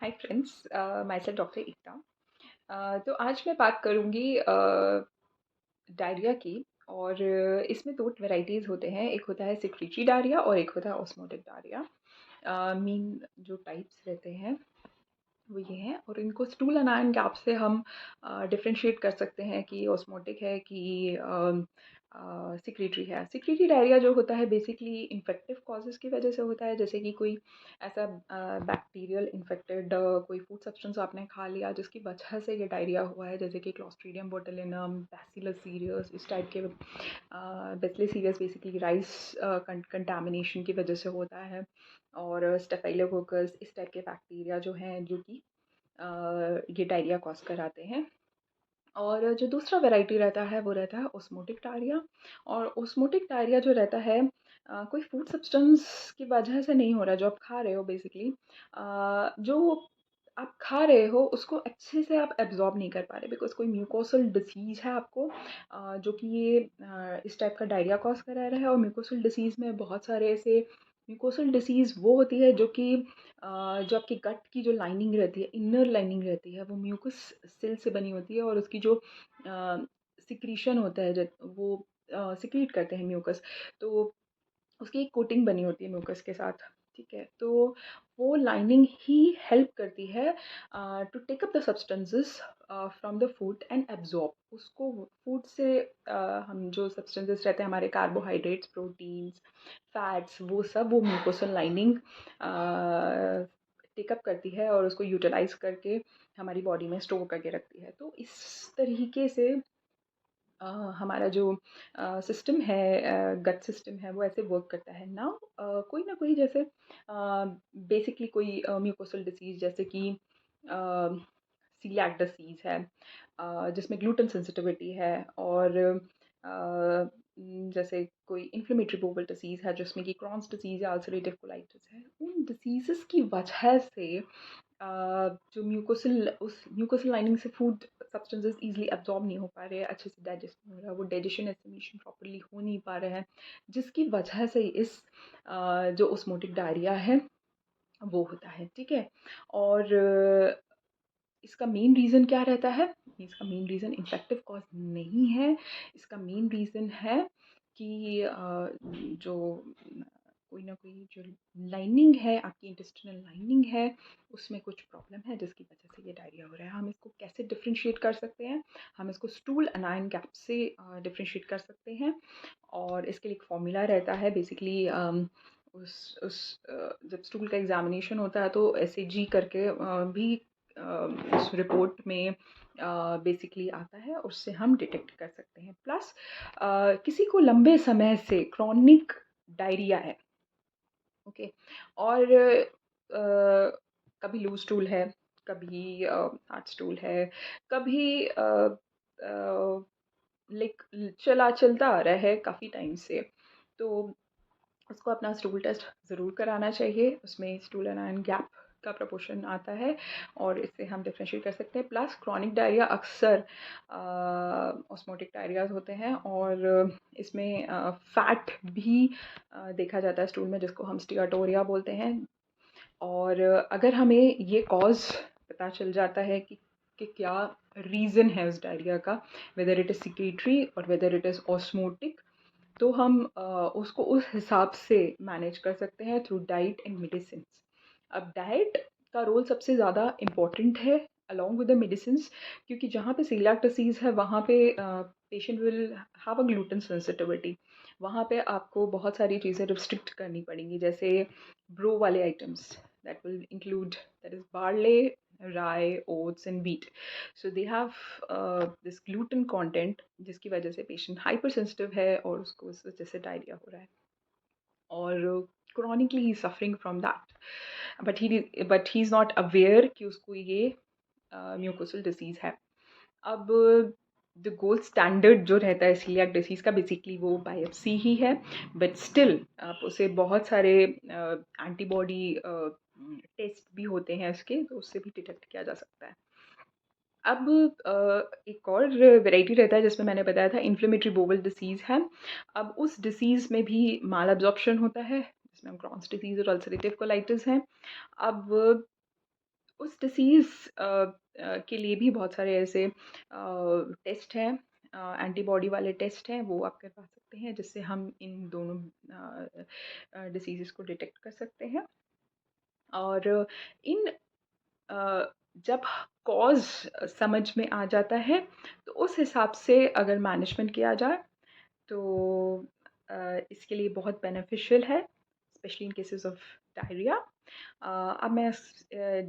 हाय friends, myself doctor Ekta. तो आज मैं बात करूँगी डायरिया की। और इसमें दो वैराइटीज़ होते हैं, एक होता है सिक्रीटरी डायरिया और एक होता है ऑस्मोटिक डायरिया। मेन जो टाइप्स रहते हैं वो ये हैं, और इनको स्टूल अनायन गैप से हम डिफरेंशिएट कर सकते हैं कि ऑस्मोटिक है कि सिक्रीटरी है। सिक्रीटरी डायरिया जो होता है बेसिकली इन्फेक्टिव कॉजेज़ की वजह से होता है, जैसे कि कोई ऐसा बैक्टीरियल इन्फेक्टेड कोई फूड सब्सटेंस आपने खा लिया जिसकी वजह से ये डायरिया हुआ है, जैसे कि क्लॉस्ट्रीडियम बोटुलिनम, बैसिलस सीरियस, इस टाइप के। Bacillus serious basically rice contamination की वजह से होता है, और स्टेफाइलोकोकस इस टाइप के बैक्टीरिया जो हैं जो कि ये डायरिया कॉज कराते हैं। और जो दूसरा वैरायटी रहता है वो रहता है ओस्मोटिक डायरिया। और ओस्मोटिक डायरिया जो रहता है कोई फूड सब्सटेंस की वजह से नहीं हो रहा, जो आप खा रहे हो बेसिकली, जो आप खा रहे हो उसको अच्छे से आप एब्जॉर्ब नहीं कर पा रहे, बिकॉज कोई म्यूकोसल डिसीज़ है आपको, जो कि ये इस टाइप का डायरिया कॉज करा रहा है। और म्यूकोसल डिसीज़ में बहुत सारे ऐसे म्यूकोसल डिसीज़ वो होती है जो कि जो आपकी गट की जो लाइनिंग रहती है, इनर लाइनिंग रहती है, वो म्यूकस सेल से बनी होती है, और उसकी जो सिक्रीशन होता है जब वो सिक्रीट करते हैं म्यूकस, तो उसकी एक कोटिंग बनी होती है म्यूकस के साथ। ठीक है, तो वो लाइनिंग ही हेल्प करती है to take up the substances from the food and absorb उसको। फूड से हम जो सब्सटेंसेस रहते हैं हमारे, कार्बोहाइड्रेट्स, प्रोटीन्स, फैट्स, वो सब वो म्यूकोसल लाइनिंग टेकअप करती है और उसको यूटिलाइज करके हमारी बॉडी में स्टोर करके रखती है। तो इस तरीके से हमारा जो सिस्टम है, गट सिस्टम है, वो ऐसे वर्क करता है ना। कोई ना कोई जैसे बेसिकली कोई म्यूकोसल डिसीज, जैसे कि सीलियाक डिसीज है, जिसमें ग्लूटेन सेंसिटिविटी है, और जैसे कोई इन्फ्लेमेटरी बोवल डिसीज़ है जिसमें कि क्रॉन्स डिसीज़ या अल्सरेटिव कोलाइटिस है। उन डिसीज़ेस की वजह से जो म्यूकोसल उस म्यूकोसल लाइनिंग से फूड सब्सटेंसेस ईज़िली एब्ज़ॉर्ब नहीं हो पा रहे हैं, अच्छे से डाइजेस्ट नहीं हो रहा, वो डाइजेशन एस्टिमेशन प्रॉपर्ली हो नहीं पा रहे हैं, जिसकी वजह से इस जो ओस्मोटिक डायरिया है वो होता है। ठीक है, और इसका मेन रीज़न क्या रहता है? इसका मेन रीज़न इन्फेक्टिव कॉज़ नहीं है। इसका मेन रीज़न है कि जो कोई ना कोई जो लाइनिंग है, आपकी इंटेस्टिनल लाइनिंग है, उसमें कुछ प्रॉब्लम है जिसकी वजह से ये डायरिया हो रहा है। हम इसको कैसे डिफरेंशिएट कर सकते हैं? हम इसको स्टूल अनायन गैप से डिफरेंशिएट कर सकते हैं, और इसके लिए एक फ़ॉर्मूला रहता है बेसिकली। जब स्टूल का एग्ज़ामिनेशन होता है तो एसएजी करके भी उस रिपोर्ट में बेसिकली आता है, उससे हम डिटेक्ट कर सकते हैं। प्लस किसी को लंबे समय से क्रॉनिक डायरिया है, ओके, और कभी लूज स्टूल है, कभी हार्ड स्टूल है, कभी लाइक चला चलता आ रहा है काफ़ी टाइम से, तो उसको अपना स्टूल टेस्ट ज़रूर कराना चाहिए। उसमें स्टूल एनायन गैप का प्रपोर्शन आता है, और इससे हम डिफ्रेंशिएट कर सकते हैं। प्लस क्रॉनिक डायरिया अक्सर ऑस्मोटिक डायरियाज होते हैं, और इसमें फैट भी देखा जाता है स्टूल में, जिसको हम स्टियाटोरिया बोलते हैं। और अगर हमें ये कॉज़ पता चल जाता है कि क्या रीज़न है उस डायरिया का, वेदर इट इज़ सिक्रीटरी और वेदर इट इज़ ऑस्मोटिक, तो हम उसको उस हिसाब से मैनेज कर सकते हैं थ्रू डाइट एंड मेडिसिन। अब डाइट का रोल सबसे ज़्यादा इम्पॉर्टेंट है अलॉन्ग विद द मेडिसिन्स, क्योंकि जहाँ पे सीलियाक डिसीज़ है वहाँ पे patient will have a gluten sensitivity. वहाँ पे आपको बहुत सारी चीज़ें रिस्ट्रिक्ट करनी पड़ेंगी, जैसे ब्रो वाले items, that will include, that is barley, rye, oats and wheat. So they have this gluten content, जिसकी वजह से पेशेंट हाइपर सेंसिटिव है और उसको उस वजह से डायरिया हो रहा है, और chronically he suffering from that, but he is not aware कि उसको ये म्यूकोसल डिसीज़ है। अब द गोल्ड स्टैंडर्ड जो रहता है सीलियाक डिसीज़ का, बेसिकली वो बायोप्सी ही है, बट स्टिल आप उसे बहुत सारे एंटीबॉडी टेस्ट भी होते हैं उसके, तो उससे भी डिटेक्ट किया जा सकता है। अब एक और वैरायटी रहता है जिसमें मैंने बताया था इन्फ्लेमेटरी बोवल डिसीज़ है। अब उस डिसीज़ में भी माल एब्जॉर्प्शन होता है, जिसमें हम क्रॉन्स डिसीज़ और अल्सरेटिव कोलाइटिस हैं। अब उस डिसीज़ के लिए भी बहुत सारे ऐसे टेस्ट हैं, एंटीबॉडी वाले टेस्ट हैं, वो आप करवा सकते हैं, जिससे हम इन दोनों डिसीज़ेज़ को डिटेक्ट कर सकते हैं। और इन जब कॉज़ समझ में आ जाता है, तो उस हिसाब से अगर मैनेजमेंट किया जाए, तो इसके लिए बहुत बेनिफिशियल है, specially in cases of diarrhoea. अब मैं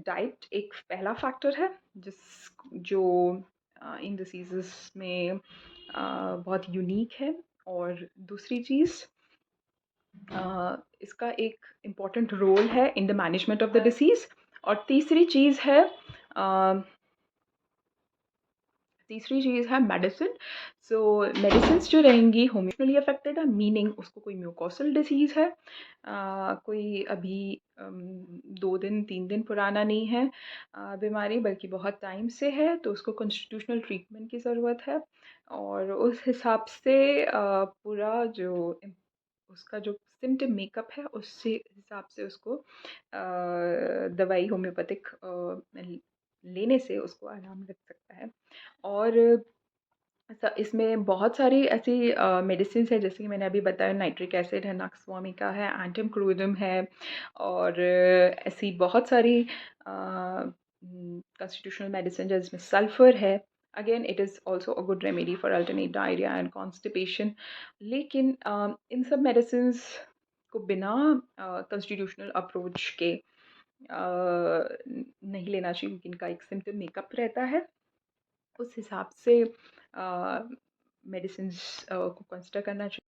डाइट एक पहला फैक्टर है जिस जो इन डिसीज़ेज़ में बहुत यूनिक है। और दूसरी चीज़, इसका एक इम्पॉर्टेंट रोल है in the management of the disease. और तीसरी चीज़ है मेडिसिन। सो मेडिसिन्स जो रहेंगी होम्योपैथी अफेक्टेड है, मीनिंग उसको कोई म्यूकोसल डिसीज़ है, कोई अभी 2 दिन 3 दिन पुराना नहीं है बीमारी, बल्कि बहुत टाइम से है, तो उसको कॉन्स्टिट्यूशनल ट्रीटमेंट की ज़रूरत है। और उस हिसाब से पूरा जो उसका जो सिम्पटम मेकअप है, उससे हिसाब से उसको दवाई होम्योपैथिक लेने से उसको आराम लग सकता है। और इसमें बहुत सारी ऐसी मेडिसिन्स हैं, जैसे कि मैंने अभी बताया, नाइट्रिक एसिड है, नक्सवामिका है, एंटिम क्रूइदम है, और ऐसी बहुत सारी कॉन्स्टिट्यूशनल मेडिसिन है जिसमें सल्फर है। Again it is also a good remedy for alternate diarrhoea and constipation. लेकिन इन सब मेडिसिन्स को बिना कॉन्स्टिट्यूशनल अप्रोच के नहीं लेना चाहिए, क्योंकि इनका एक सिम्पटम मेकअप रहता है। उस हिसाब से मेडिसिन्स को कंसिडर करना चाहिए।